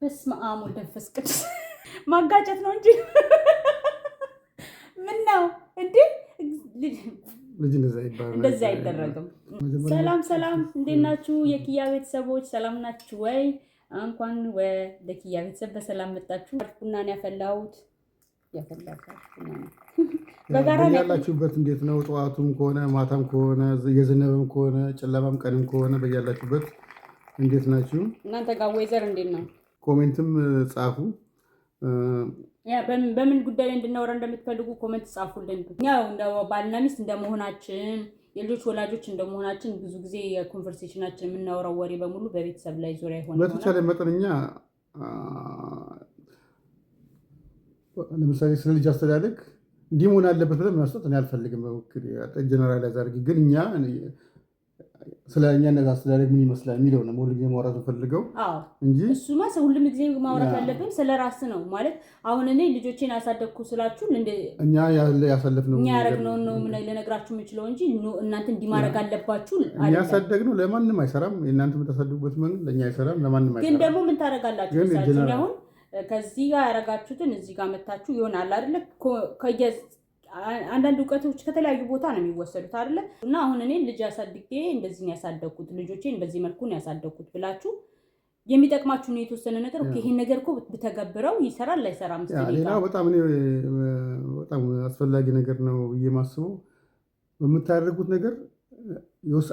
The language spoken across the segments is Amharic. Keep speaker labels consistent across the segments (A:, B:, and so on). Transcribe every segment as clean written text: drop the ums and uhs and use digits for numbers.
A: በስመ አብ ወወልድ ወመንፈስ ቅዱስ ማጋጨት ነው እንጂ ምን ነው እንዴ?
B: ልጅ
A: እንደዛ አይደረግም። ሰላም ሰላም፣ እንዴት ናችሁ የኪያ ቤተሰቦች? ሰላም ናችሁ ወይ? እንኳን ወደ ኪያ ቤተሰብ በሰላም መጣችሁ። ቡና ነው ያፈላሁት።
B: በጋራ ያላችሁበት እንዴት ነው? ጠዋቱም ከሆነ ማታም ከሆነ የዘነበም ከሆነ ጨለማም ቀንም ከሆነ በያላችሁበት እንዴት ናችሁ?
A: እናንተ ጋር ወይዘር እንዴት ነው?
B: ኮሜንትም ጻፉ።
A: በምን ጉዳይ ላይ እንድናወራ እንደምትፈልጉ ኮሜንት ጻፉልን። ያው እንደ ባልና ሚስት እንደመሆናችን የልጆች ወላጆች እንደመሆናችን ብዙ ጊዜ የኮንቨርሴሽናችን የምናወራው ወሬ በሙሉ በቤተሰብ ላይ ዙሪያ ይሆናል።
B: በተቻለ መጠንኛ ለምሳሌ ስለ ልጅ አስተዳደግ እንዲህ መሆን አለበት ብለን መስጠት እኔ አልፈልግም። ጀነራላይዝ አድርጌ ግን እኛ ስለ እኛነት አስተዳደግ ምን ይመስላል የሚለው ነው ሁሉ ጊዜ ማውራት ፈልገው እንጂ
A: እሱማ ሁሉም ጊዜ ማውራት ያለብን ስለ ራስ ነው ማለት። አሁን እኔ ልጆቼን ያሳደግኩ ስላችሁ
B: እኛ ያሳለፍነው
A: እኛ ያደረግነው ነው ልነግራችሁ የምችለው እንጂ እናንተ እንዲህ ማድረግ አለባችሁ
B: እኛ ያሳደግነው ለማንም አይሰራም። የእናንተ የምታሳድጉበት መንገድ ለእኛ አይሰራም፣ ለማንም አይሰራም።
A: ግን ደግሞ ምን ታደርጋላችሁ? አሁን ከዚህ ጋር ያደረጋችሁትን እዚህ ጋር መታችሁ ይሆናል አይደለ? አንዳንድ እውቀቶች ከተለያዩ ቦታ ነው የሚወሰዱት አይደለ? እና አሁን እኔ ልጅ ያሳድጌ እንደዚህ ነው ያሳደግኩት፣ ልጆቼን በዚህ መልኩ ነው ያሳደግኩት ብላችሁ የሚጠቅማችሁ ነው የተወሰነ ነገር ኦኬ፣ ይሄን ነገር እኮ ብተገብረው ይሰራል አይሰራም።
B: ሌላው በጣም አስፈላጊ ነገር ነው ብዬ የማስበው በምታደርጉት ነገር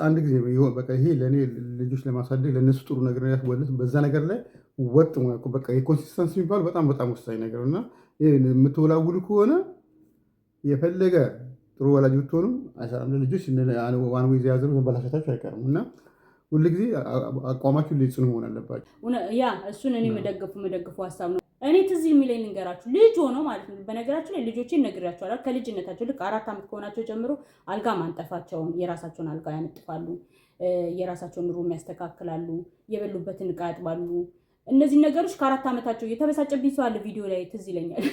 B: አንድ ጊዜ በቃ ይሄ ለእኔ ልጆች ለማሳደግ ለእነሱ ጥሩ ነገር ያስወለት በዛ ነገር ላይ ወጥ በቃ የኮንሲስተንስ የሚባል በጣም ወሳኝ ነገር እና የምትወላውሉ ከሆነ የፈለገ ጥሩ ወላጅ ብትሆኑ አይሰራም። ለልጆች ዋን ዌይ ያዘሩ መበላሸታቸው አይቀርም እና ሁልጊዜ አቋማችሁ ጽኑ መሆን አለባቸው።
A: ያ እሱን እኔ መደግፉ ሀሳብ ነው። እኔ ትዝ የሚለኝ ልንገራችሁ፣ ልጅ ሆኖ ማለት ነው። በነገራችሁ ላይ ልጆቼን ነግሬያቸዋለሁ። ከልጅነታቸው ልክ 4 ዓመት ከሆናቸው ጀምሮ አልጋ ማንጠፋቸውን የራሳቸውን አልጋ ያነጥፋሉ፣ የራሳቸውን ሩም ያስተካክላሉ፣ የበሉበትን ዕቃ ያጥባሉ። እነዚህ ነገሮች ከ4 ዓመታቸው የተበሳጨብኝ ሰው አለ። ቪዲዮ ላይ ትዝ ይለኛል።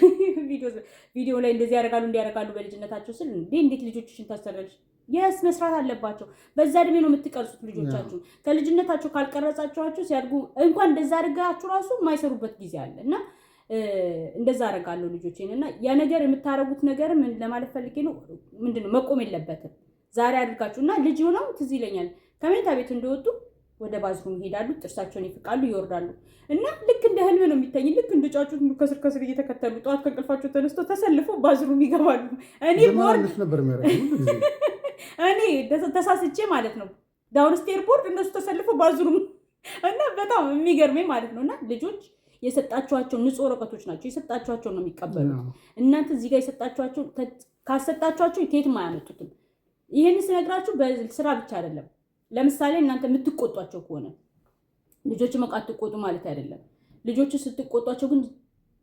A: ቪዲዮ ላይ እንደዚህ ያደርጋሉ እንዲያደርጋሉ በልጅነታቸው ስል እንዴት ልጆችሽን ታሰራለሽ? የስ መስራት አለባቸው። በዛ እድሜ ነው የምትቀርጹት ልጆቻችሁ። ከልጅነታቸው ካልቀረጻችኋቸው ሲያድጉ እንኳን እንደዛ አድርጋችሁ ራሱ የማይሰሩበት ጊዜ አለ እና እንደዛ አደርጋለሁ ልጆቼን እና ያ ነገር የምታረጉት ነገር ምን ለማለት ፈልጌ ነው ምንድነው መቆም የለበትም። ዛሬ አድርጋችሁ እና ልጅ ሆነው ትዝ ይለኛል ከመኝታ ቤት እንደወጡ ወደ ባዝሩም ይሄዳሉ፣ ጥርሳቸውን ይፍቃሉ፣ ይወርዳሉ እና ልክ እንደ ህልም ነው የሚታኝ። ልክ እንደ ጫጩት ከስር ከስር እየተከተሉ ጠዋት ከእንቅልፋቸው ተነስተው ተሰልፈው ባዝሩም ይገባሉ። እኔ ተሳስቼ ማለት ነው ዳውንስቴር ቦርድ እነሱ ተሰልፈው ባዝሩም እና በጣም የሚገርመኝ ማለት ነው። እና ልጆች የሰጣችኋቸው ንጹህ ወረቀቶች ናቸው። የሰጣችኋቸው ነው የሚቀበሉት። እናንተ እዚህ ጋር የሰጣችኋቸው ካሰጣችኋቸው ከየትም አያመጡትም። ይህን ስነግራችሁ በስራ ብቻ አይደለም። ለምሳሌ እናንተ የምትቆጧቸው ከሆነ ልጆች መቃ አትቆጡ ማለት አይደለም። ልጆች ስትቆጧቸው ግን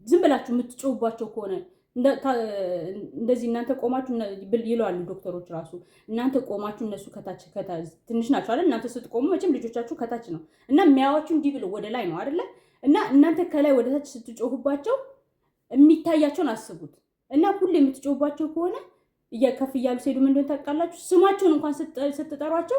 A: ዝም ብላችሁ የምትጮሁባቸው ከሆነ እንደዚህ እናንተ ቆማችሁ ይለዋሉ ዶክተሮች ራሱ እናንተ ቆማችሁ እነሱ ከታች ትንሽ ናቸው አይደል? እናንተ ስትቆሙ መቼም ልጆቻችሁ ከታች ነው እና የሚያዩዋችሁ እንዲህ ብለው ወደ ላይ ነው አይደለ? እና እናንተ ከላይ ወደ ታች ስትጮሁባቸው የሚታያቸውን አስቡት። እና ሁሌ የምትጮሁባቸው ከሆነ እየከፍ እያሉ ሲሄዱ ምን እንደሆነ ታውቃላችሁ? ስማቸውን እንኳን ስትጠሯቸው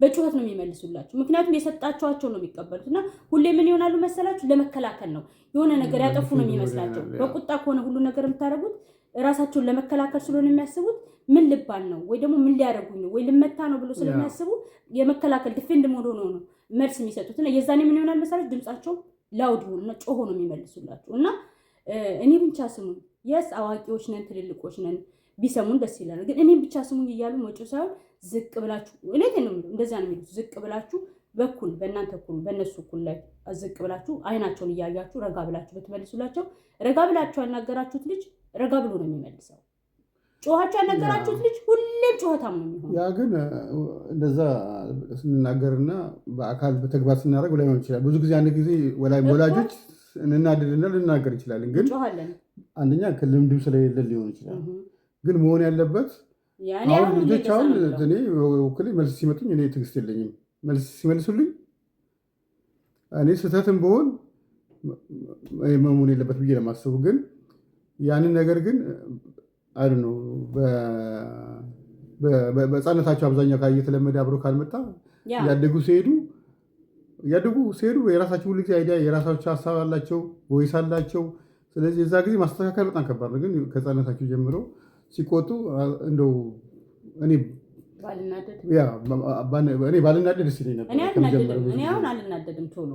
A: በጩኸት ነው የሚመልሱላችሁ። ምክንያቱም የሰጣችኋቸው ነው የሚቀበሉት። እና ሁሌ ምን ይሆናሉ መሰላችሁ? ለመከላከል ነው። የሆነ ነገር ያጠፉ ነው የሚመስላቸው። በቁጣ ከሆነ ሁሉ ነገር የምታደርጉት ራሳቸውን ለመከላከል ስለሆነ የሚያስቡት ምን ልባል ነው ወይ ደግሞ ምን ሊያደርጉኝ ነው ወይ ልመታ ነው ብሎ ስለሚያስቡ የመከላከል ዲፌንድ ሞድ ሆኖ ነው መልስ የሚሰጡት። እና የዛኔ ምን ይሆናል መሰላችሁ? ድምጻቸው ላውድ ይሆንና ጮሆ ነው የሚመልሱላችሁ። እና እኔ ብቻ ስሙኝ፣ የስ አዋቂዎች ነን ትልልቆች ነን ቢሰሙን ደስ ይላል። ግን እኔም ብቻ ስሙኝ እያሉ መጮህ ሳይሆን ዝቅ ብላችሁ እኔት ነው እንደዛ ነው የሚሉት። ዝቅ ብላችሁ በኩል በእናንተ እኩል በእነሱ እኩል ላይ ዝቅ ብላችሁ አይናቸውን እያያችሁ ረጋ ብላችሁ ብትመልሱላቸው፣ ረጋ ብላችሁ ያናገራችሁት ልጅ ረጋ ብሎ ነው የሚመልሰው። ጮኻችሁ ያናገራችሁት ልጅ ሁሌም ጮኸታም ነው የሚሆነው።
B: ያ ግን እንደዛ ስንናገርና በአካል በተግባር ስናደርግ ላይሆን ይችላል። ብዙ ጊዜ አንድ ጊዜ ወላጆች እንናደድና ልናገር ይችላል። ግን አንደኛ ከልምድም ስለሌለ ሊሆን ይችላል። ግን መሆን ያለበት አሁን ልጆች አሁን እኔ ወክሌ መልስ ሲመጡኝ እኔ ትዕግስት የለኝም። መልስ ሲመልሱልኝ እኔ ስህተትም ብሆን መሆን የለበት ብዬ ለማስቡ ግን ያንን ነገር ግን አይደል ነው በሕፃነታቸው አብዛኛው እየተለመደ አብሮ ካልመጣ ያደጉ ሲሄዱ እያደጉ ሲሄዱ የራሳቸው ሁሉ ጊዜ አይዲያ የራሳቸው ሀሳብ አላቸው፣ ቮይስ አላቸው። ስለዚህ የዛ ጊዜ ማስተካከል በጣም ከባድ ነው። ግን ከህፃነታቸው ጀምሮ ሲቆጡ እንደው እኔ ባልናደድ ደስ ይለኝ ነበር።
A: እኔ አሁን አልናደድም ቶሎ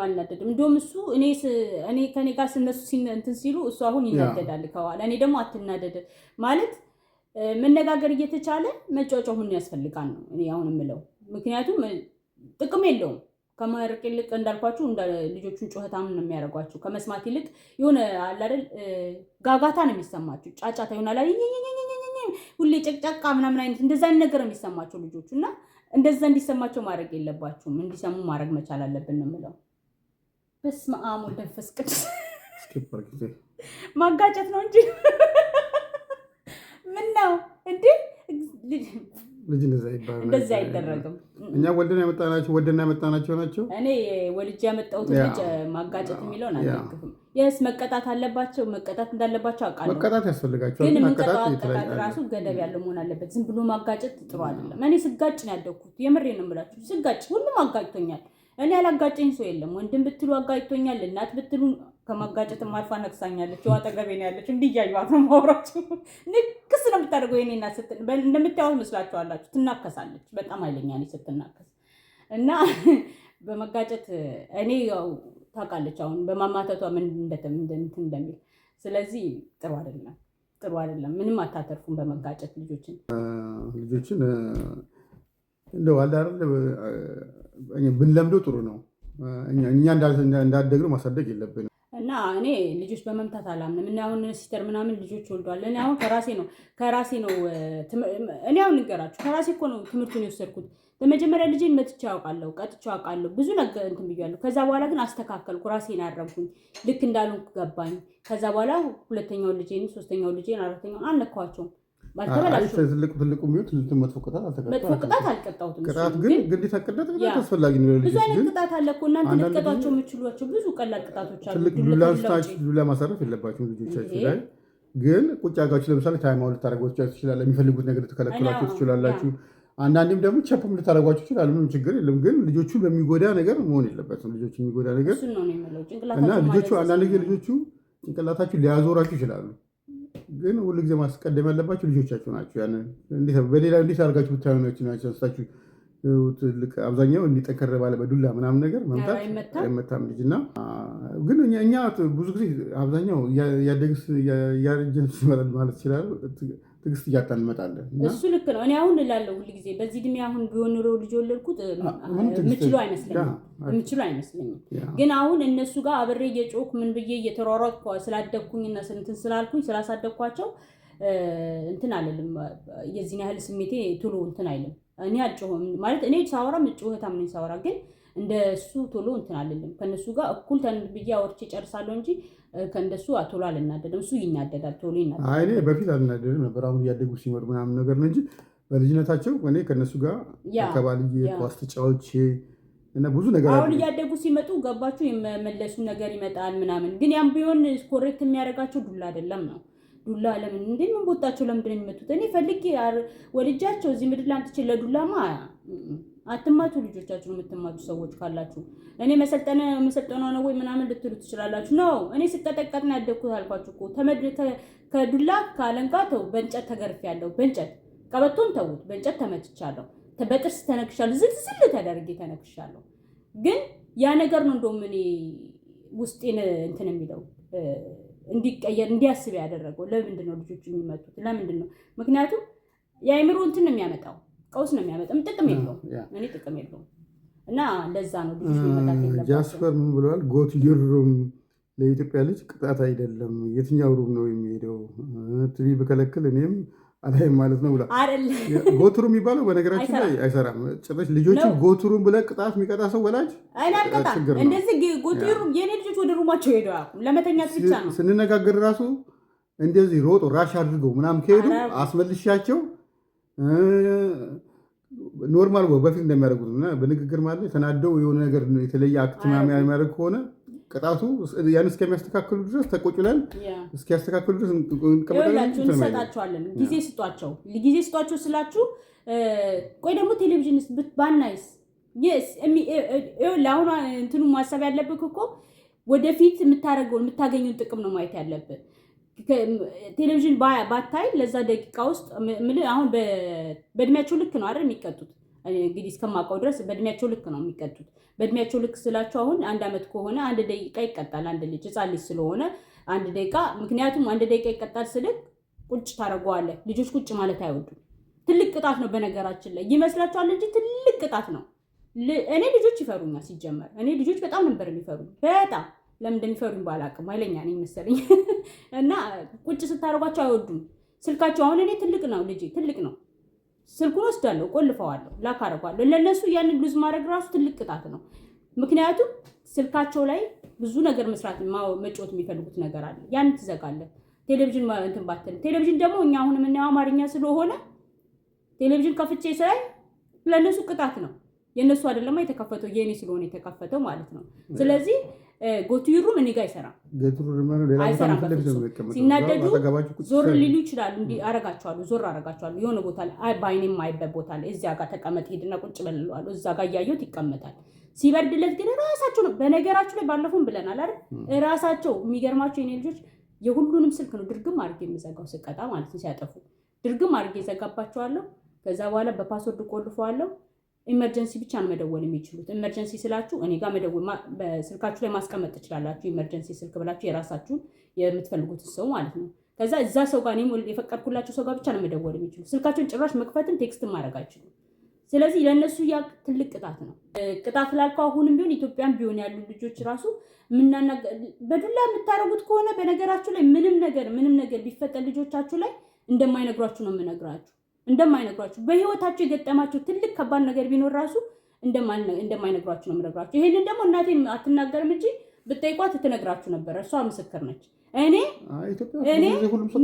A: አልናደድም። እንደውም እሱ እኔ ከኔ ጋር እነሱ እንትን ሲሉ እሱ አሁን ይናደዳል ከኋላ። እኔ ደግሞ አትናደድ ማለት መነጋገር እየተቻለ መጫወጫው ምን ያስፈልጋል ነው እኔ አሁን የምለው። ምክንያቱም ጥቅም የለውም ከማርቅ ይልቅ እንዳልኳችሁ ልጆቹን ጩኸታም ነው የሚያደርጓቸው። ከመስማት ይልቅ የሆነ አለ አይደል ጋጋታ ነው የሚሰማቸው፣ ጫጫታ ይሆናል ሁሌ ጨቅጨቃ ምናምን አይነት እንደዛ አይነት ነገር የሚሰማቸው ልጆቹ እና እንደዛ እንዲሰማቸው ማድረግ የለባችሁም፣ እንዲሰሙ ማድረግ መቻል አለብን ነው የምለው። በስመ አብ ወወልድ ወመንፈስ ቅዱስ ማጋጨት ነው እንጂ ምን ነው እንዴ?
B: ልጅ
A: እንደዛ አይደረግም።
B: እኛ ወደና ያመጣናቸው ናቸው።
A: እኔ ወልጄ ያመጣሁት ልጅ ማጋጨት የሚለውን አልደግፍም። የስ መቀጣት አለባቸው፣ መቀጣት እንዳለባቸው አውቃለሁ።
B: መቀጣት ያስፈልጋቸዋል።
A: ግን መቀጣት ራሱ ገደብ ያለው መሆን አለበት። ዝም ብሎ ማጋጨት ጥሩ አይደለም። እኔ ስጋጭ ነው ያደግኩት። የምሬን ነው የምላችሁ። ስጋጭ ሁሉም አጋጭቶኛል። እኔ ያላጋጨኝ ሰው የለም። ወንድም ብትሉ አጋጭቶኛል። እናት ብትሉ ከማጋጨትም አልፋ ነክሳኛለች። አጠገቤ ነው ያለች። እንዲህ እያዩዋት ነው የማወራችሁ። ንክስ ነው የምታደርገው። የኔ እናት እንደምታዩት መስላችኋላችሁ። ትናከሳለች። በጣም ኃይለኛ ነኝ ስትናከስ እና በመጋጨት እኔ ያው ታውቃለች አሁን በማማተቷ ምን እንደሚል። ስለዚህ ጥሩ አይደለም። ምንም አታተርፉም በመጋጨት ልጆችን
B: እንደው አለ አይደል ብንለምደው ጥሩ ነው። እኛ እንዳደግነው ማሳደግ የለብንም።
A: እና እኔ ልጆች በመምታት አላምንም። እና አሁን ሲስተር ምናምን ልጆች ወልዷል። እኔ አሁን ከራሴ ነው እኔ አሁን ንገራችሁ ከራሴ እኮ ነው ትምህርቱን የወሰድኩት። በመጀመሪያ ልጄን መትቼ አውቃለሁ፣ ቀጥቼ አውቃለሁ፣ ብዙ ነገር እንትን ብያለሁ። ከዛ በኋላ ግን አስተካከልኩ፣ ራሴን አረምኩኝ፣ ልክ እንዳልሆንኩ ገባኝ። ከዛ በኋላ ሁለተኛው ልጄን፣ ሶስተኛው ልጄን፣ አራተኛውን አልነካኋቸውም።
B: ትልቁ መጥፎ ቅጣት
A: አልቀጣሁትም።
B: ቅጣት ግን ግዴታ ቅጣት አስፈላጊ ነው።
A: ብዙ አይነት ቅጣት አለ እኮ እናንተ ልትቀጧቸው የምችሏቸው ብዙ ቀላል ቅጣቶች አሉ።
B: ዱላ ማሳረፍ የለባቸውም ልጆቻችሁ ላይ። ግን ቁጭ አድርጋችሁ ለምሳሌ ታይም ልታደርጓቸው ትችላላችሁ። የሚፈልጉት ነገር ልትከለክሏቸው ትችላላችሁ። አንዳንዴም ደግሞ ቸፕም ልታደርጓቸው ይችላሉ። ምንም ችግር የለም። ግን ልጆቹን በሚጎዳ ነገር መሆን የለበትም። ልጆቹ የሚጎዳ ነገር እና ልጆቹ አንዳንድ ጊዜ ልጆቹ ጭንቅላታችሁ ሊያዞራችሁ ይችላሉ። ግን ሁሉ ጊዜ ማስቀደም ያለባቸው ልጆቻቸው ናቸው። ያንን በሌላ እንዴት አድርጋችሁ ብታዩ ናቸው አንስታችሁ ትልቅ አብዛኛው እንዲጠንከር ባለ በዱላ ምናምን ነገር መምታት አይመታም ልጅ እና ግን እኛ ብዙ ጊዜ አብዛኛው ያረጀን ማለት ይችላል ትዕግስት እያጣን እንመጣለን።
A: እሱ ልክ ነው። እኔ አሁን እላለሁ ሁሉ ጊዜ በዚህ እድሜ አሁን ቢሆን ኖሮ ልጅ ወለድኩት የምችለው አይመስለኝም። ግን አሁን እነሱ ጋር አብሬ እየጮኩ ምን ብዬ እየተሯሯጥኩ ስላደግኩኝና እንትን ስላልኩኝ ስላሳደግኳቸው እንትን አልልም። የዚህን ያህል ስሜቴ ቶሎ እንትን አይልም። እኔ አልጮህም ማለት እኔ ሳወራ ምጭውህታም ነኝ ሳወራ ግን እንደሱ ቶሎ እንትን አልልም። ከነሱ ጋር እኩል ብዬ አወርቼ ጨርሳለሁ እንጂ ከእንደሱ ቶሎ አልናደድም። እሱ ይናደዳል፣ ቶሎ ይናደዳል።
B: እኔ በፊት አልናደድም ነበር። አሁን እያደጉ ሲመጡ ምናምን ነገር ነው እንጂ በልጅነታቸው እኔ ከነሱ ጋር ከባልዬ ኳስ ተጫውቼ እና ብዙ ነገር
A: አሁን እያደጉ ሲመጡ ገባችሁ የመለሱ ነገር ይመጣል ምናምን። ግን ያም ቢሆን ኮሬክት የሚያደርጋቸው ዱላ አይደለም ነው። ዱላ ለምን እንዴ ምን ቦታቸው ለምንድን ነው የሚመጡት? እኔ ፈልጌ ወልጃቸው እዚህ ምድር ላይ አንጥቼ ለዱላማ አትማቱ። ልጆቻችሁ የምትማቱ ሰዎች ካላችሁ እኔ መሰልጠና ነው ወይ ምናምን ልትሉ ትችላላችሁ። ነው እኔ ስቀጠቀጥ ነው ያደግኩት አልኳችሁ እኮ። ከዱላ ከአለንጋ ተው በእንጨት ተገርፌያለሁ። በእንጨት ቀበቶን ተውት፣ በእንጨት ተመትቻለሁ። በጥርስ ተነክሻለሁ፣ ዝልዝል ተደርጌ ተነክሻለሁ። ግን ያ ነገር ነው እንደውም እኔ ውስጤን እንትን የሚለው እንዲቀየር እንዲያስብ ያደረገው። ለምንድን ነው ልጆቹ የሚመጡት? ለምንድን ነው? ምክንያቱም የአእምሮ እንትን ነው የሚያመጣው፣ ቀውስ ነው የሚያመጣው። ጥቅም የለውም። እኔ ጥቅም የለውም እና ለዛ ነው ልጆች መጣት የለባቸው።
B: ጃስፐር ምን ብለዋል? ጎት ዩሩም ለኢትዮጵያ ልጅ ቅጣት አይደለም። የትኛው ሩም ነው የሚሄደው? ቲቪ በከለክል እኔም አላይም ማለት ነው ብላ ጎትሩ የሚባለው በነገራችን ላይ አይሰራም። ጭራሽ ልጆችን ጎትሩም ብለህ ቅጣት የሚቀጣ ሰው ወላጅ
A: እንደዚህ ጎትሩ የኔ ልጆች ወደ ሩማቸው ሄደው ለመተኛት ብቻ ነው።
B: ስንነጋገር ራሱ እንደዚህ ሮጦ ራሽ አድርገው ምናምን ከሄዱ አስመልሻቸው ኖርማል በፊት እንደሚያደርጉት እና በንግግር ማለት ተናደው የሆነ ነገር የተለየ አክት የሚያደርግ ከሆነ ቅጣቱ ያን እስከሚያስተካክሉ ድረስ ተቆጭለን እስኪያስተካክሉ ድረስ
A: እንሰጣቸዋለን። ጊዜ ስጧቸው ስላችሁ ቆይ ደግሞ ቴሌቪዥን ባናይስ ለአሁኗ እንትኑ ማሰብ ያለብህ እኮ ወደፊት የምታገኘውን ጥቅም ነው ማየት ያለብህ። ቴሌቪዥን ባታይ ለዛ ደቂቃ ውስጥ አሁን በእድሜያቸው ልክ ነው አይደል የሚቀጡት? እንግዲህ እስከማውቀው ድረስ በእድሜያቸው ልክ ነው የሚቀጡት። በእድሜያቸው ልክ ስላቸው አሁን 1 ዓመት ከሆነ 1 ደቂቃ ይቀጣል። አንድ ልጅ ህፃን ልጅ ስለሆነ 1 ደቂቃ፣ ምክንያቱም 1 ደቂቃ ይቀጣል ስልክ ቁጭ ታደርገዋለህ። ልጆች ቁጭ ማለት አይወዱም። ትልቅ ቅጣት ነው በነገራችን ላይ ይመስላችኋል እንጂ ትልቅ ቅጣት ነው። እኔ ልጆች ይፈሩኛል ሲጀመር። እኔ ልጆች በጣም ነበር የሚፈሩኝ። በጣም ለምን እንደሚፈሩኝ ባላውቅም ኃይለኛ ነኝ መሰለኝ። እና ቁጭ ስታደርጓቸው አይወዱም። ስልካቸው አሁን እኔ ትልቅ ነው ልጄ ትልቅ ነው። ስልኩን ወስዳለሁ፣ ቆልፈዋለሁ፣ ላክ አደርገዋለሁ። ለእነሱ ያንን ሉዝ ማድረግ ራሱ ትልቅ ቅጣት ነው። ምክንያቱም ስልካቸው ላይ ብዙ ነገር መስራት መጫወት የሚፈልጉት ነገር አለ። ያን ትዘጋለህ። ቴሌቪዥን እንትን ባትል። ቴሌቪዥን ደግሞ እኛ አሁን የምናየው አማርኛ ስለሆነ ቴሌቪዥን ከፍቼ ሳይ ለእነሱ ቅጣት ነው። የእነሱ አይደለማ የተከፈተው የኔ ስለሆነ የተከፈተው ማለት ነው። ስለዚህ ጎትዩሩም እኔ ጋር አይሰራም። ሲናደዱ ዞር ሊሉ ይችላሉ። እንዲህ አረጋቸዋለሁ፣ ዞር አረጋቸዋለሁ። የሆነ ቦታ ላይ በአይኔ የማይበት ቦታ ላይ እዚያ ጋር ተቀመጥ ሄድና ቁጭ በልለዋለሁ። እዛ ጋር እያየሁት ይቀመጣል። ሲበርድለት ግን ራሳቸው ነው። በነገራችሁ ላይ ባለፈውን ብለናል አይደል? ራሳቸው የሚገርማቸው የኔ ልጆች የሁሉንም ስልክ ነው ድርግም አድርጌ የምዘጋው ስቀጣ ማለት ነው። ሲያጠፉ ድርግም አድርጌ ዘጋባቸዋለሁ። ከዛ በኋላ በፓስወርድ ቆልፈዋለሁ። ኢመርጀንሲ ብቻ ነው መደወል የሚችሉት። ኢመርጀንሲ ስላችሁ እኔ ጋር መደወል በስልካችሁ ላይ ማስቀመጥ ትችላላችሁ። ኢመርጀንሲ ስልክ ብላችሁ የራሳችሁን የምትፈልጉት ሰው ማለት ነው። ከዛ እዛ ሰው ጋር እኔ የፈቀድኩላቸው ሰው ጋር ብቻ ነው መደወል የሚችሉት። ስልካቸውን ጭራሽ መክፈትም ቴክስትም ማድረግ አይችሉም። ስለዚህ ለእነሱ ያ ትልቅ ቅጣት ነው። ቅጣት ላልከው አሁንም ቢሆን ኢትዮጵያም ቢሆን ያሉ ልጆች ራሱ በዱላ የምታደርጉት ከሆነ በነገራችሁ ላይ ምንም ነገር ቢፈጠር ልጆቻችሁ ላይ እንደማይነግሯችሁ ነው የምነግራችሁ። በህይወታቸው የገጠማቸው ትልቅ ከባድ ነገር ቢኖር ራሱ እንደማይነግሯችሁ ነው የምነግራችሁ። ይሄንን ደግሞ እናቴን አትናገርም እንጂ ብትጠይቋት ትነግራችሁ ነበር። እሷ ምስክር ነች። እኔ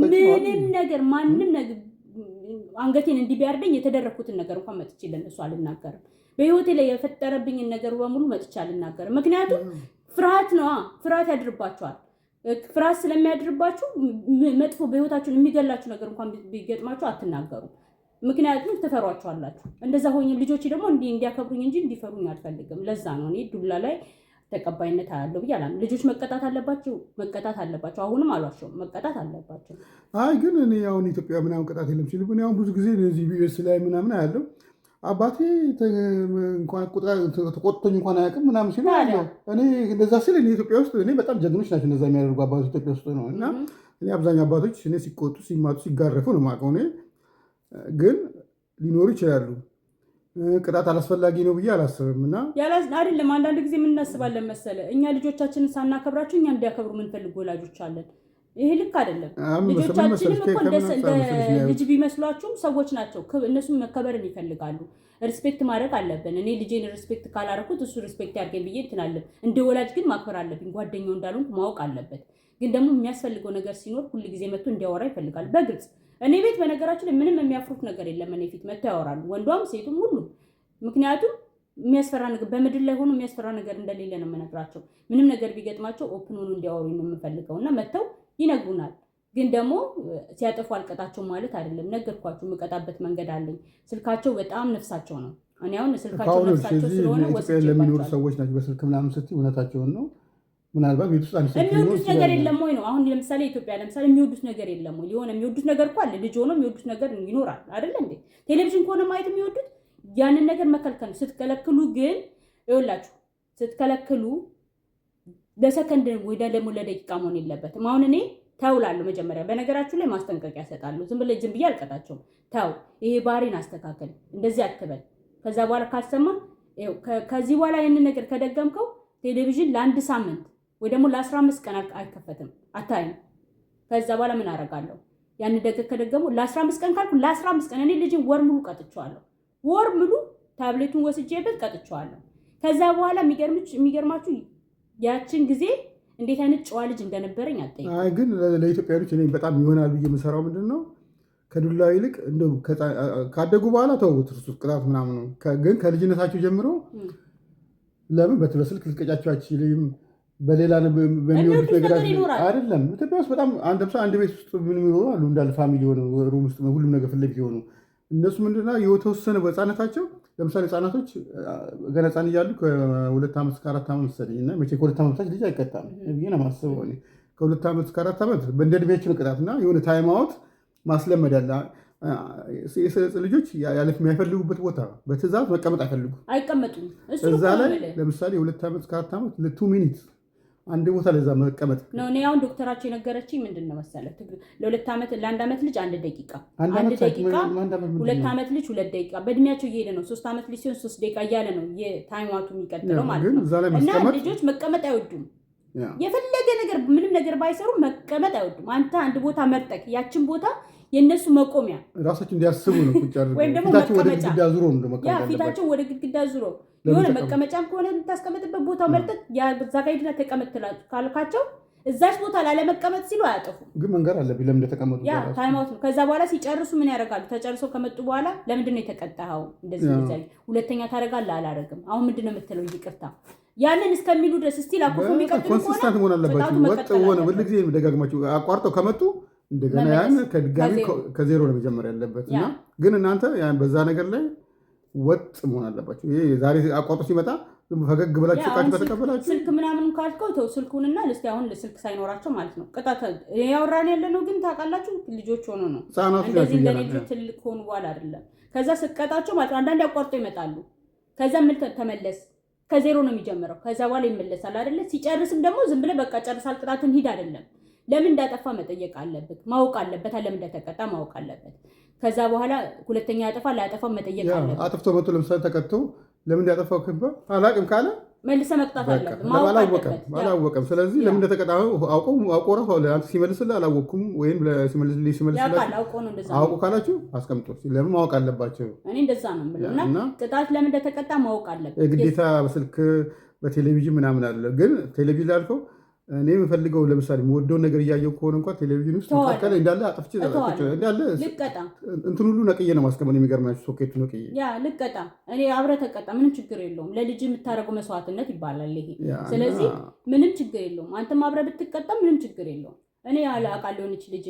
A: ምንም ነገር ማንም ነገር አንገቴን እንዲህ ቢያርደኝ የተደረኩትን ነገር እንኳን መጥቼ ለእነሱ አልናገርም። በህይወቴ ላይ የፈጠረብኝን ነገር በሙሉ መጥቼ አልናገርም። ምክንያቱም ፍርሃት ነዋ። ፍርሃት ያድርባችኋል። ፍርሃት ስለሚያድርባችሁ መጥፎ በህይወታችሁን የሚገላችሁ ነገር እንኳን ቢገጥማችሁ አትናገሩም። ምክንያቱም ትፈሯቸዋላችሁ። እንደዛ ሆኜ ልጆች ደግሞ እንዲያከብሩኝ እንጂ እንዲፈሩኝ አልፈልግም። ለዛ ነው እኔ ዱላ ላይ ተቀባይነት አለው ብዬ አላምንም። ልጆች መቀጣት አለባቸው። አሁንም አሏቸው መቀጣት አለባቸው።
B: አይ ግን እኔ አሁን ኢትዮጵያ ምናምን ቅጣት የለም ሲሉ ግን አሁን ብዙ ጊዜ እነዚህ ቢኤስ ላይ ምናምን አያለው አባቴ ተቆጥቶኝ እንኳን አያውቅም ምናምን ሲሉ አለው። እኔ እንደዛ ስል እኔ ኢትዮጵያ ውስጥ እኔ በጣም ጀግኖች ናቸው እንደዛ የሚያደርጉ አባቶች ኢትዮጵያ ውስጥ ነው። እና እኔ አብዛኛው አባቶች እኔ ሲቆጡ ሲማቱ ሲጋረፉ ነው የማውቀው። እኔ ግን ሊኖሩ ይችላሉ። ቅጣት አላስፈላጊ ነው ብዬ አላስብም። እና
A: አይደለም አንዳንድ ጊዜ ምን እናስባለን መሰለ እኛ ልጆቻችንን ሳናከብራቸው እኛ እንዲያከብሩ የምንፈልግ ወላጆች አለን። ይሄ ልክ አይደለም። ልጆቻችንም እኮ እንደ ልጅ ቢመስሏችሁም ሰዎች ናቸው። እነሱም መከበርን ይፈልጋሉ። ሪስፔክት ማድረግ አለብን። እኔ ልጄን ሪስፔክት ካላደረኩት እሱ ሪስፔክት ያድርገኝ ብዬ እንትናለን። እንደ ወላጅ ግን ማክበር አለብኝ። ጓደኛው እንዳልሆንኩ ማወቅ አለበት። ግን ደግሞ የሚያስፈልገው ነገር ሲኖር ሁል ጊዜ መጥቶ እንዲያወራ ይፈልጋል በግልጽ። እኔ ቤት በነገራችን ላይ ምንም የሚያፍሩት ነገር የለም። እኔ ፊት መጥቶ ያወራሉ፣ ወንዷም ሴቱም ሁሉም። ምክንያቱም የሚያስፈራ ነገር በምድር ላይ ሆኖ የሚያስፈራ ነገር እንደሌለ ነው የምነግራቸው። ምንም ነገር ቢገጥማቸው ኦፕን ሆኖ እንዲያወሩ ነው የምፈልገው እና መጥተው ይነግሩናል። ግን ደግሞ ሲያጠፉ አልቀጣቸው ማለት አይደለም። ነገርኳችሁ፣ የምቀጣበት መንገድ አለኝ። ስልካቸው በጣም ነፍሳቸው ነው። እኔ አሁን ስልካቸው ነፍሳቸው ስለሆነ ወስጄ ለሚኖሩ
B: ሰዎች ናቸው። በስልክ ምናምን ስትይ እውነታቸውን ነው። ምናልባት ቤት ውስጥ
A: የሚወዱት ነገር የለም ወይ ነው። አሁን ለምሳሌ ኢትዮጵያ ለምሳሌ የሚወዱት ነገር የለም ወይ? የሆነ የሚወዱት ነገር እኮ አለ። ልጅ ሆኖ የሚወዱት ነገር ይኖራል አይደለ እንዴ? ቴሌቪዥን ከሆነ ማየት የሚወዱት ያንን ነገር መከልከል ነው። ስትከለክሉ ግን ይኸውላችሁ፣ ስትከለክሉ ለሰከንድ ወይ ደግሞ ለደቂቃ መሆን የለበትም። አሁን እኔ ተውላለሁ መጀመሪያ። በነገራችሁ ላይ ማስጠንቀቂያ እሰጣለሁ። ዝም ብዬ አልቀጣቸውም። ተው፣ ይሄ ባህሪን አስተካከል፣ እንደዚህ አትበል። ከዛ በኋላ ካልሰማ ከዚህ በኋላ ይህንን ነገር ከደገምከው ቴሌቪዥን ለ1 ሳምንት ወይ ደግሞ ለ15 ቀን አይከፈትም፣ አታይም። ከዛ በኋላ ምን አደርጋለሁ? ያን ከደገሙ ለ15 ቀን ካልኩ ለ15 ቀን እኔ ልጅን ወር ሙሉ ቀጥቼዋለሁ። ወር ሙሉ ታብሌቱን ወስጄበት ቀጥቼዋለሁ። ከዛ በኋላ የሚገርማችሁ ያችን ጊዜ እንዴት አይነት ጨዋ ልጅ እንደነበረኝ አጠይቅ።
B: አይ ግን ለኢትዮጵያኖች እኔ በጣም ይሆናል ብዬ የምሰራው ምንድን ነው ከዱላ ይልቅ እንደው ካደጉ በኋላ ተውት፣ እርሱ ቅጣት ምናምን ነው። ግን ከልጅነታቸው ጀምሮ ለምን በስልክ ልትቀጫቸው አትችልም? በሌላ በሚወዱት ነገር አይደለም። ኢትዮጵያ ውስጥ በጣም አንድ ቤት ውስጥ ምን የሚኖሩ አሉ እንዳለ ፋሚሊ ሆነ ሩም ውስጥ ሁሉም ነገር ፊት ለፊት የሆኑ እነሱ ምንድነው የተወሰነ በህፃነታቸው ለምሳሌ ህፃናቶች ገና ህፃን እያሉ ከ2 ዓመት እስከ 4 ዓመት መሰለኝ እና መቼ ከ2 ዓመት በታች ልጅ አይቀጣም ብዬ ነው የማስበው እኔ። ከ2 ዓመት እስከ 4 ዓመት በእንደ ዕድሜያቸው ቅጣት እና የሆነ ታይም አውት ማስለመድ ያለ ልጆች የሚያፈልጉበት ቦታ በትእዛዝ መቀመጥ
A: አይቀመጡም።
B: እዛ ላይ ለምሳሌ 2 ዓመት እስከ 4 ዓመት ለ2 ሚኒት አንድ ቦታ ለዛ መቀመጥ
A: ነው። እኔ አሁን ዶክተራቸው የነገረችኝ ምንድን ነው መሰለህ ለአንድ ዓመት ልጅ 1 ደቂቃ 2 ዓመት ልጅ 2 ደቂቃ በእድሜያቸው እየሄደ ነው። 3 ዓመት ልጅ ሲሆን 3 ደቂቃ እያለ ነው የታይማቱ የሚቀጥለው ማለት ነው። እና ልጆች መቀመጥ አይወዱም። የፈለገ ነገር ምንም ነገር ባይሰሩ መቀመጥ አይወዱም። አንተ አንድ ቦታ መርጠቅ ያችን ቦታ የእነሱ መቆሚያ
B: ራሳቸው እንዲያስቡ ነው
A: ወይም ደግሞ ፊታቸው ወደ ግድግዳ ዙሮ የሆነ መቀመጫም ከሆነ የምታስቀመጥበት ቦታው መርጠቅ እዛ ጋ ሂድና ተቀመጥ ካልካቸው እዛች ቦታ ላለመቀመጥ ሲሉ አያጠፉ።
B: ግን መንገር አለብኝ ለምን እንደተቀመጡ
A: ታይማውት ነው። ከዛ በኋላ ሲጨርሱ ምን ያደርጋሉ? ተጨርሰው ከመጡ በኋላ ለምንድን ነው የተቀጣኸው? እንደዚህ ሁለተኛ ታደርጋለህ? አላደርግም። አሁን ምንድን ነው የምትለው? ይቅርታ ያንን እስከሚሉ ድረስ ስቲል አኩፎ የሚቀጥሉ
B: ኮንሲስተንት መሆን አለባቸው። ወጥ ሆነ ሁሉ ጊዜ ደጋግማችሁ አቋርጠው ከመጡ እንደገና ያን ከድጋሚ ከዜሮ ነው መጀመር ያለበት እና ግን እናንተ ያን በዛ ነገር ላይ ወጥ መሆን አለባችሁ። ይሄ ዛሬ አቋርጦ ሲመጣ ፈገግ ብላችሁ ስልካችሁ ከተቀበላችሁ
A: ስልክ ምናምን ካልከው ተው ስልኩንና እስቲ አሁን ስልክ ሳይኖራቸው ማለት ነው ቅጣት ያወራን ያለ ነው። ግን ታውቃላችሁ ልጆች ሆኖ ነው እንደዚህ እንደልጆች ትልቅ ሆኑ በኋላ አይደለም። ከዛ ስቀጣቸው ማለት አንዳንድ ያቋርጦ ይመጣሉ። ከዛ ምን ተመለስ ከዜሮ ነው የሚጀምረው። ከዛ በኋላ ይመለሳል አይደለ? ሲጨርስም ደግሞ ዝም ብለህ በቃ ጨርሳል ቅጣትን ሂድ አይደለም። ለምን እንዳጠፋ መጠየቅ አለበት፣ ማወቅ አለበት። ለምን እንደተቀጣ ማወቅ አለበት። ከዛ በኋላ ሁለተኛ ያጠፋ ላያጠፋ መጠየቅ አለበት።
B: አጥፍቶ መጥቶ ለምሳሌ ተቀጥቶ ለምን እንዳጠፋው ከባ አላቅም ካለ
A: መልሰህ መቅጣት አለበት። ማወቅ አለበት።
B: አላወቀም። ስለዚህ ለምን እንደተቀጣ አውቆ ራሱ አንተ ሲመልስልህ አላወቅኩም ወይም ሲመልስልህ አውቆ ካላችሁ አስቀምጦ ለምን ማወቅ አለባቸው።
A: እኔ እንደዛ ነው የምለው እና ቅጣት ለምን እንደተቀጣ ማወቅ አለበት።
B: ግዴታ በስልክ በቴሌቪዥን ምናምን አለ። ግን ቴሌቪዥን ላልከው እኔ የምፈልገው ለምሳሌ የምወደውን ነገር እያየሁ ከሆነ እንኳን ቴሌቪዥን ውስጥ ተካከለ እንዳለ አጥፍቼ እንዳለ እንትን ሁሉ ነቅዬ ነው ማስቀመጥ። የሚገርማችሁ ሶኬቱ ነቅዬ
A: ልቀጣ እኔ አብረህ ተቀጣ ምንም ችግር የለውም። ለልጅ የምታደርገው መስዋዕትነት ይባላል ይሄ። ስለዚህ ምንም ችግር የለውም። አንተም አብረህ ብትቀጣ ምንም ችግር የለውም። እኔ አውቃለሁ የሆነች ልጅ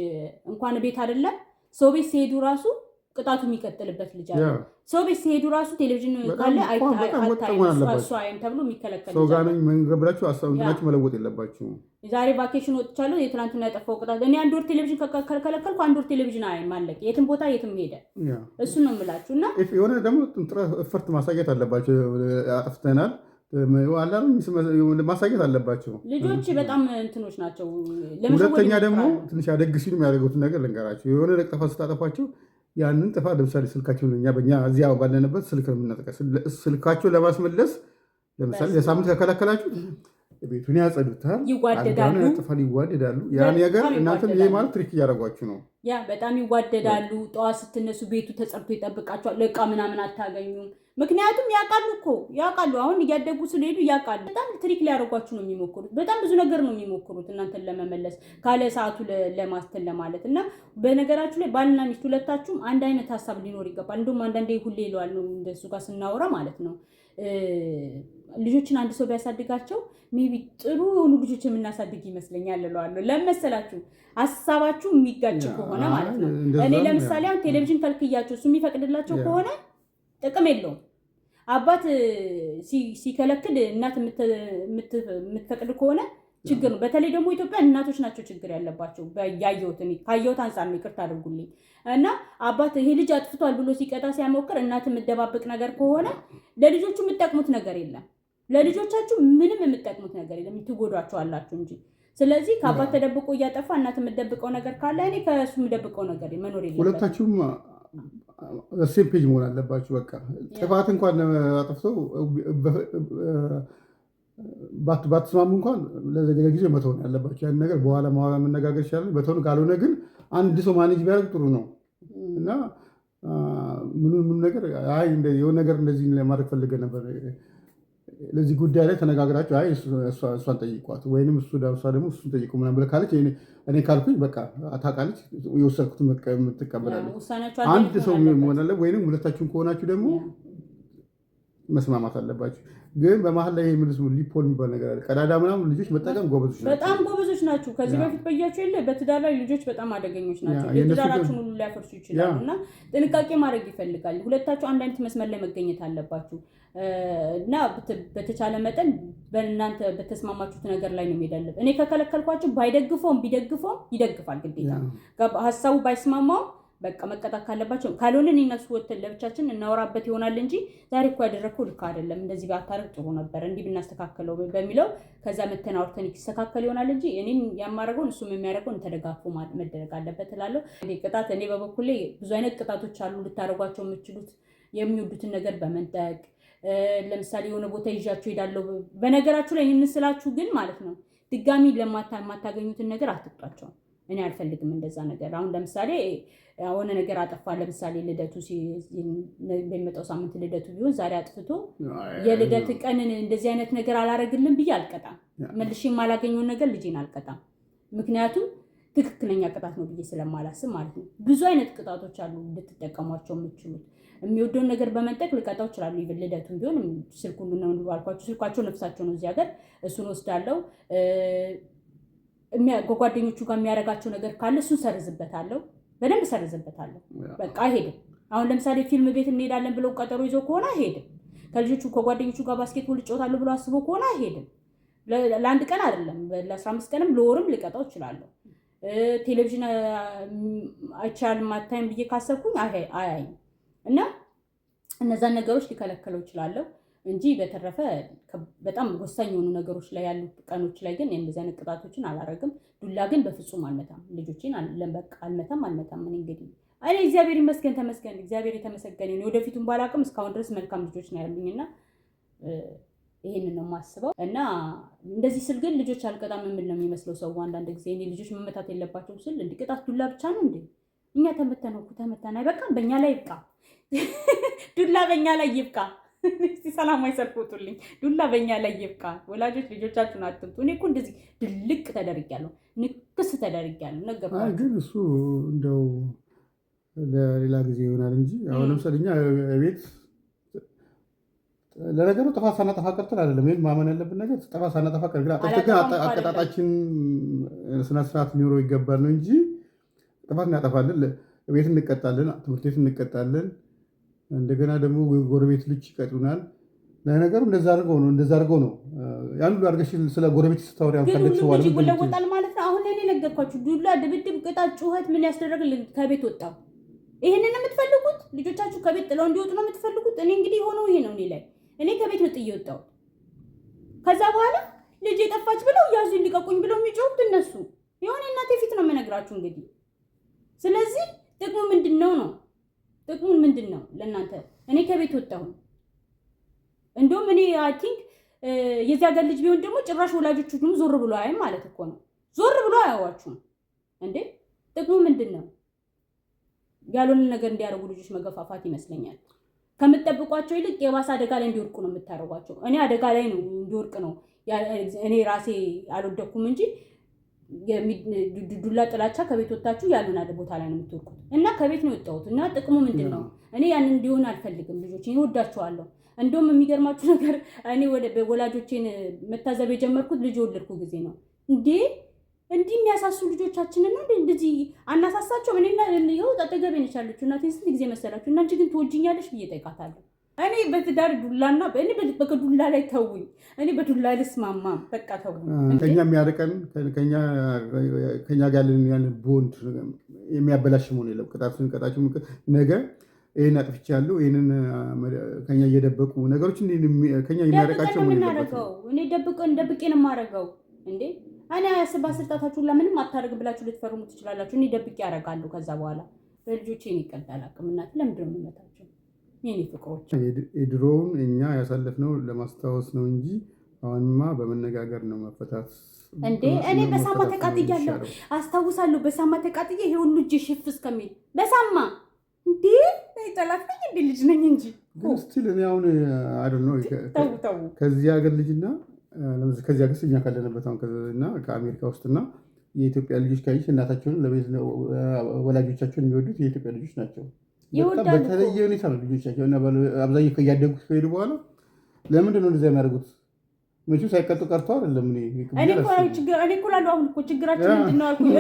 A: እንኳን ቤት አይደለም ሰው ቤት ሲሄዱ ራሱ ቅጣቱ የሚቀጥልበት ልጅ አለ። ሰው ቤት ሲሄዱ ራሱ ቴሌቪዥን ካለ አይታይም ተብሎ የሚከለከል
B: ሰው ጋር መንገብራችሁ አሳውንታችሁ መለወጥ የለባችሁም።
A: ዛሬ ቫኬሽን ወጥቻለሁ የትናንትና ያጠፋው ቅጣት እኔ 1 ወር ቴሌቪዥን ከከለከልኩ 1 ወር ቴሌቪዥን ማለቅ የትም ቦታ የትም ሄደ። እሱን ነው የምላችሁ። እና
B: የሆነ ደግሞ እፈርት ማሳየት አለባቸው። አጥፍተናል ማሳየት አለባቸው።
A: ልጆች በጣም እንትኖች ናቸው።
B: ሁለተኛ ደግሞ ትንሽ አደግ ሲሉ የሚያደርጉትን ነገር ልንገራቸው። የሆነ ጥፋት ስታጠፋቸው ያንን ጥፋት ለምሳሌ ስልካቸውን በእኛ እዚያ ባለንበት ስልክ ነው የምናጠቃ። ስልካቸውን ለማስመለስ ለምሳሌ ለሳምንት ከከለከላችሁ ቤቱን ያጸዱታል፣
A: ይዋደዳሉ።
B: ያን ነገር እናንተም ይሄ ማለት ትሪክ እያደረጓችሁ ነው።
A: ያ በጣም ይዋደዳሉ። ጠዋት ስትነሱ ቤቱ ተጸድቶ ይጠብቃቸዋል። ዕቃ ምናምን አታገኙም። ምክንያቱም ያውቃሉ። አሁን እያደጉ ስለሄዱ ያውቃሉ። በጣም ትሪክ ሊያደርጓችሁ ነው የሚሞክሩት። በጣም ብዙ ነገር ነው የሚሞክሩት እናንተን ለመመለስ ካለ ሰዓቱ ለማስተን ለማለት እና በነገራችሁ ላይ ባልና ሚስት ሁለታችሁም አንድ አይነት ሀሳብ ሊኖር ይገባል። እንደውም አንዳንዴ ሁሌ ይለዋል ነው እንደሱ ጋር ስናወራ ማለት ነው ልጆችን አንድ ሰው ቢያሳድጋቸው ሜቢ ጥሩ የሆኑ ልጆች የምናሳድግ ይመስለኛል እለዋለሁ። ለምን መሰላችሁ? ሀሳባችሁ የሚጋጭ ከሆነ ማለት ነው። እኔ ለምሳሌ አሁን ቴሌቪዥን ከልክያቸው እሱ የሚፈቅድላቸው ከሆነ ጥቅም የለውም። አባት ሲከለክል እናት የምትፈቅድ ከሆነ ችግር ነው። በተለይ ደግሞ ኢትዮጵያ እናቶች ናቸው ችግር ያለባቸው። ካየሁት አንጻር ነው፣ ይቅርታ አድርጉልኝ። እና አባት ይሄ ልጅ አጥፍቷል ብሎ ሲቀጣ ሲያሞክር እናት የምትደባብቅ ነገር ከሆነ ለልጆቹ የምትጠቅሙት ነገር የለም። ለልጆቻችሁ ምንም የምትጠቅሙት ነገር የለም፣ ትጎዷቸዋላችሁ እንጂ። ስለዚህ ከአባት ተደብቆ እያጠፋ እናት የምትደብቀው ነገር ካለ እኔ ከእሱ የምደብቀው ነገር መኖር የለም።
B: ሁለታችሁም ሴም ፔጅ መሆን አለባችሁ። በቃ ጥፋት እንኳን አጥፍተው ባትስማሙ እንኳን ለጊዜው መተው ነው ያለባቸው። ያን ነገር በኋላ መነጋገር ይችላል። በተሆኑ ካልሆነ ግን አንድ ሰው ማኔጅ ቢያደርግ ጥሩ ነው እና ምንም ነገር የሆነ ነገር እንደዚህ ለማድረግ ፈልገን ነበር ለዚህ ጉዳይ ላይ ተነጋግራችሁ እሷን ጠይቋት ወይንም እሷ ደግሞ እሱን ጠይቁ ምናምን ብለህ ካለች እኔ ካልኩኝ በቃ ታውቃለች፣ የወሰድኩትን የምትቀበላለች። አንድ ሰው መሆን አለ። ወይንም ሁለታችሁን ከሆናችሁ ደግሞ መስማማት አለባቸው። ግን በመሀል ላይ ምንስ ሊፖል የሚባል ነገር አለ። ቀዳዳ ምናምን ልጆች መጠቀም ጎበዞች ናቸው፣
A: በጣም ጎበዞች ናቸው። ከዚህ በፊት በያቸው የለ በትዳር ላይ ልጆች በጣም አደገኞች ናቸው። የትዳራችሁን ሁሉ ሊያፈርሱ ይችላሉ። እና ጥንቃቄ ማድረግ ይፈልጋል። ሁለታችሁ አንድ አይነት መስመር ላይ መገኘት አለባችሁ እና በተቻለ መጠን በእናንተ በተስማማችሁት ነገር ላይ ነው የሚሄዳለን። እኔ ከከለከልኳቸው ባይደግፈውም ቢደግፈውም ይደግፋል ግዴታ። ሀሳቡ ባይስማማውም በቃ መቀጣት ካለባቸው ካልሆነ እነሱ ወተን ለብቻችን እናወራበት ይሆናል እንጂ ዛሬ እኮ ያደረግከው ልክ አይደለም፣ እንደዚህ ባታረግ ጥሩ ነበር፣ እንዲህ ብናስተካከለው በሚለው ከዛ መተን አውርተን ይስተካከል ይሆናል እንጂ እኔን ያማረገውን እሱም የሚያደርገውን ተደጋግፎ መደረግ አለበት እላለሁ። ቅጣት እኔ በበኩሌ ብዙ አይነት ቅጣቶች አሉ ልታደርጓቸው የምችሉት። የሚወዱትን ነገር በመንጠቅ ለምሳሌ የሆነ ቦታ ይዣቸው ሄዳለሁ። በነገራችሁ ላይ ይህን ስላችሁ ግን ማለት ነው ድጋሚ የማታገኙትን ነገር አትጧቸው። እኔ አልፈልግም እንደዛ ነገር። አሁን ለምሳሌ የሆነ ነገር አጠፋ፣ ለምሳሌ ልደቱ በሚመጣው ሳምንት ልደቱ ቢሆን ዛሬ አጥፍቶ የልደት ቀንን እንደዚህ አይነት ነገር አላረግልም ብዬ አልቀጣም። መልሼ የማላገኘውን ነገር ልጄን አልቀጣም። ምክንያቱም ትክክለኛ ቅጣት ነው ብዬ ስለማላስብ ማለት ነው። ብዙ አይነት ቅጣቶች አሉ ልትጠቀሟቸው የምትችሉት። የሚወደውን ነገር በመንጠቅ ልቀጣው ይችላሉ። ይብል ልደቱን ቢሆን ስልኩን ነው አልኳቸው። ስልኳቸው ነፍሳቸው ነው እዚህ ሀገር። እሱን ወስዳለሁ። ከጓደኞቹ ጋር የሚያደርጋቸው ነገር ካለ እሱን ሰርዝበታለሁ፣ በደንብ ሰርዝበታለሁ። በቃ አይሄድም። አሁን ለምሳሌ ፊልም ቤት እንሄዳለን ብለው ቀጠሮ ይዞ ከሆነ አይሄድም። ከጓደኞቹ ጋር ባስኬትቦል እጫወታለሁ ብሎ አስቦ ከሆነ አይሄድም። ለአንድ ቀን አይደለም ለ15 ቀንም ለወርም ልቀጣው እችላለሁ። ቴሌቪዥን አይቻልም አታይም ብዬ ካሰብኩኝ አያይም እና እነዛን ነገሮች ሊከለከለው እችላለሁ እንጂ በተረፈ በጣም ወሳኝ የሆኑ ነገሮች ላይ ያሉ ቀኖች ላይ ግን እንደዚህ አይነት ቅጣቶችን አላረግም። ዱላ ግን በፍጹም አልመታም። ልጆችን በቃ አልመታም። እኔ እንግዲህ እኔ እግዚአብሔር ይመስገን ተመስገን፣ እግዚአብሔር የተመሰገነ ነው። ወደፊቱን ባላቅም እስካሁን ድረስ መልካም ልጆች ነው ያሉኝና ይሄንን ነው የማስበው። እና እንደዚህ ስል ግን ልጆች አልቀጣም የምል ነው የሚመስለው ሰው አንዳንድ ጊዜ። እኔ ልጆች መመታት የለባቸውም ስል እንዲህ ቅጣት ዱላ ብቻ ነው እንዴ? እኛ ተመተን አይበቃም? በእኛ ላይ ይብቃ ዱላ፣ በእኛ ላይ ይብቃ። እስቲ ሰላማዊ ሰልፍ ወጡልኝ። ዱላ በእኛ ላይ ይብቃ። ወላጆች ልጆቻችሁን አትምጡ። እኔ እኮ እንደዚህ ድልቅ ተደርጊያለሁ፣ ንክስ ተደርጊያለሁ። ነገርኳችሁ።
B: ግን እሱ እንደው ለሌላ ጊዜ ይሆናል እንጂ አሁን ለምሳሌ እኛ ቤት ለነገሩ ጥፋት ሳናጠፋ ቀርተን አይደለም። ይሄን ማመን ያለብን ነገር ጥፋት ሳናጠፋ ቀር ግን አቀጣጣችን ስነ ስርዓት ሊኖረው ይገባል ነው እንጂ ጥፋት እናጠፋለን፣ ቤት እንቀጣለን፣ ትምህርት ቤት እንቀጣለን፣ እንደገና ደግሞ ጎረቤት ልጅ ይቀጡናል። ለነገሩ እንደዛ አድርገው ነው ያን ሁሉ አድርገሽ ስለ ጎረቤት ስታወሪ
A: ካልደክሽ ዋል ይለወጣል ማለት ነው። አሁን እኔ ነገርኳችሁ። ዱላ፣ ድብድብ፣ ቅጣት፣ ጩኸት ምን ያስደረግልን? ከቤት ወጣው። ይሄንን ነው የምትፈልጉት? ልጆቻችሁ ከቤት ጥለው እንዲወጡ ነው የምትፈልጉት? እኔ እንግዲህ ሆኖ ይሄ ነው እኔ ላይ እኔ ከቤት ነው ጥዬ ወጣሁት። ከዛ በኋላ ልጅ የጠፋች ብለው ያዙ ልቀቁኝ ብለው የሚጮሁት እነሱ የሆነ እናቴ ፊት ነው የምነግራችሁ እንግዲህ። ስለዚህ ጥቅሙ ምንድነው ነው? ጥቅሙን ምንድነው ለእናንተ? እኔ ከቤት ወጣሁ። እንደውም እኔ አይ ቲንክ የዚህ ሀገር ልጅ ቢሆን ደግሞ ጭራሽ ወላጆቹ ደግሞ ዞር ብሎ አያይም ማለት እኮ ነው። ዞር ብሎ አያዋችሁም እንዴ? ጥቅሙ ምንድነው? ያልሆነ ነገር እንዲያደርጉ ልጆች መገፋፋት ይመስለኛል። ከምትጠብቋቸው ይልቅ የባሰ አደጋ ላይ እንዲወርቁ ነው የምታደርጓቸው። እኔ አደጋ ላይ ነው እንዲወርቅ ነው እኔ ራሴ አልወደኩም እንጂ ዱላ ጥላቻ ከቤት ወጣችሁ ያልሆነ ቦታ ላይ ነው የምትወርቁት። እና ከቤት ነው የወጣሁት እና ጥቅሙ ምንድነው? እኔ ያንን እንዲሆን አልፈልግም። ልጆቼን እወዳቸዋለሁ። እንደውም የሚገርማችሁ ነገር እኔ ወላጆቼን መታዘብ የጀመርኩት ልጅ ወለድኩ ጊዜ ነው። እንዲህ የሚያሳሱ ልጆቻችንን ነው እንደዚህ አናሳሳቸው። እኔና ይኸው አጠገቤ ነች ያለችው እናቴ ስንት ጊዜ መሰላችሁ እና አንቺ ግን ትወጂኛለሽ ብዬ ጠይቃታለሁ። እኔ በትዳር ዱላና እኔ በዱላ ላይ ተውኝ። እኔ በዱላ ልስማማም በቃ ተውኝ።
B: ከኛ የሚያርቀን ከኛ ጋር ያለን ቦንድ የሚያበላሽ መሆን የለም። ቅጣት ስንቀጣቸው ነገ ይሄን አጥፍቻለሁ ይሄንን ከኛ እየደበቁ ነገሮች ከኛ የሚያርቃቸው መሆን የለበትም።
A: እኔ ደብቄ ነው የማደርገው እንዴ? እኔ በስልጣታችሁ ለምንም አታደርግ ብላችሁ ልትፈርሙ ትችላላችሁ። እኔ ደብቄ ያደርጋሉ። ከዛ በኋላ በልጆቼ እኔ ይቀጣል አቅምናት ለምንድን ነው የምመታቸው? የኔ ፍቅሮች
B: የድሮውን እኛ ያሳለፍነው ለማስታወስ ነው እንጂ አሁንማ በመነጋገር ነው መፈታት
A: እንዴ? እኔ በሳማ ተቃጥያለሁ አስታውሳለሁ። በሳማ ተቃጥዬ ይሄ ሁሉ እጄ ሽፍ እስከሚል በሳማ እንዴ ጠላፍኝ እንዴ ልጅ ነኝ እንጂ
B: ግን ስቲል እኔ አሁን አይደል ነው ከዚህ ሀገር ልጅና ለምሳሌ ከዚህ ሀገር እኛ ካለንበት አሁን እና ከአሜሪካ ውስጥና የኢትዮጵያ ልጆች ካይሽ እናታቸውን ወላጆቻቸውን የሚወዱት የኢትዮጵያ ልጆች ናቸው። በተለየ ሁኔታ ነው ልጆቻቸው እና አብዛኛው እያደጉ ከሄዱ በኋላ ለምንድን ነው እንደዚያ የሚያደርጉት? መቼም ሳይቀጡ ቀርቶ አይደለም።
A: እኔ እኮ እላለሁ አሁን እኮ ችግራችን ምንድን ነው አልኩኝ።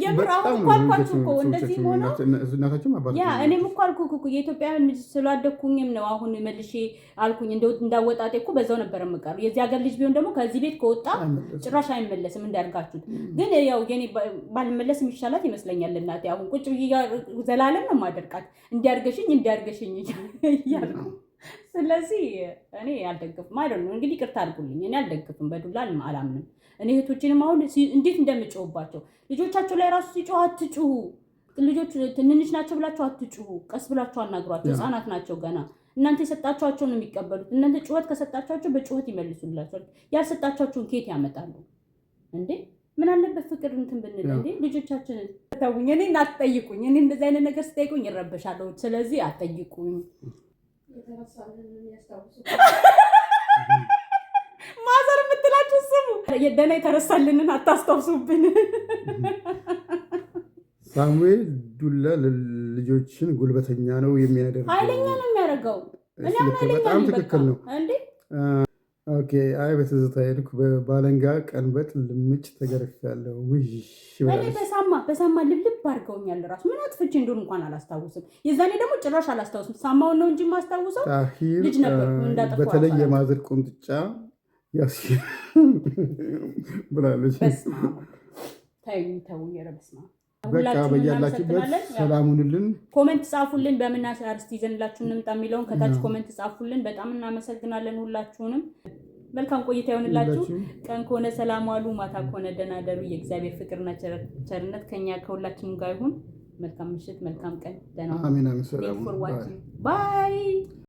A: የምር አሁን እኮ አልኳችሁ እኮ እንደዚህ ሆነው እኔም እኮ አልኩህ እኮ የኢትዮጵያን ስላደኩኝም ነው አሁን መልሼ አልኩኝ። እንዳወጣጤ እኮ በዛው ነበር የምቀረው። የዚህ ሀገር ልጅ ቢሆን ደግሞ ከዚህ ቤት ከወጣ ጭራሽ አይመለስም እንዳርጋችሁት። ግን ያው የኔ ባልመለስ የሚሻላት ይመስለኛል እናቴ። አሁን ቁጭ ብዬ ዘላለም ነው የማደርቃት እንዲያርገሽኝ እያልኩ ስለዚህ እኔ አልደግፍም። አይደል ነው እንግዲህ ቅርታ አድርጉልኝ። እኔ አልደግፍም፣ በዱላ አላምንም። እኔ እህቶችንም አሁን እንዴት እንደምጮህባቸው ልጆቻቸው ላይ ራሱ ሲጮህ አትጩሁ። ልጆች ትንንሽ ናቸው ብላችሁ አትጩሁ። ቀስ ብላችሁ አናግሯቸው። ህፃናት ናቸው ገና። እናንተ የሰጣችኋቸውን ነው የሚቀበሉት። እናንተ ጩኸት ከሰጣችኋቸው በጩኸት ይመልሱላቸዋል። ያልሰጣችኋቸውን ኬት ያመጣሉ እንዴ? ምን አለበት ፍቅር እንትን ብንል እንዴ? ልጆቻችንን ተውኝ። እኔ አትጠይቁኝ። እኔ እንደዚህ አይነት ነገር ስጠይቁኝ ይረበሻለሁ። ስለዚህ አትጠይቁኝ። ማዘር የምትላችሁ ስሙ። የደና የተረሳልንን አታስታውሱብን።
B: ሳሙኤል ዱላ ልጆችን ጉልበተኛ ነው የሚያደርገው፣
A: ኃይለኛ ነው የሚያደርገው።
B: በጣም ትክክል ነው እንዴ? ኦኬ። አይ በትዝታ ሄድኩ በባለንጋ ቀንበጥ ልምጭ ተገርፌያለሁ።
A: እኔ በሳማ ልብልብ አድርገውኛል። ራሱ ምን አጥፍቼ እንደሆነ እንኳን አላስታውስም። የዛኔ ደግሞ ጭራሽ አላስታውስም። ሳማውን ነው እንጂ የማስታውሰው ልጅ ነበር እንዳጠፋው።
B: በተለይ የማዘር ቁንጥጫ ብላለች።
A: በስመ አብ ተው በስመ አብ።
B: በቃ በያላችሁበት ሰላም ሁኑልን።
A: ኮሜንት ጻፉልን። በምን አርዕስት ይዘንላችሁ እንምጣ የሚለውን ከታች ኮሜንት ጻፉልን። በጣም እናመሰግናለን ሁላችሁንም። መልካም ቆይታ ይሆንላችሁ። ቀን ከሆነ ሰላም ዋሉ፣ ማታ ከሆነ ደህና ደሩ። የእግዚአብሔር ፍቅርና ቸርነት ከኛ ከሁላችንም ጋር ይሁን። መልካም ምሽት፣ መልካም ቀን። ደህና
B: አሜን። ሰላም ባይ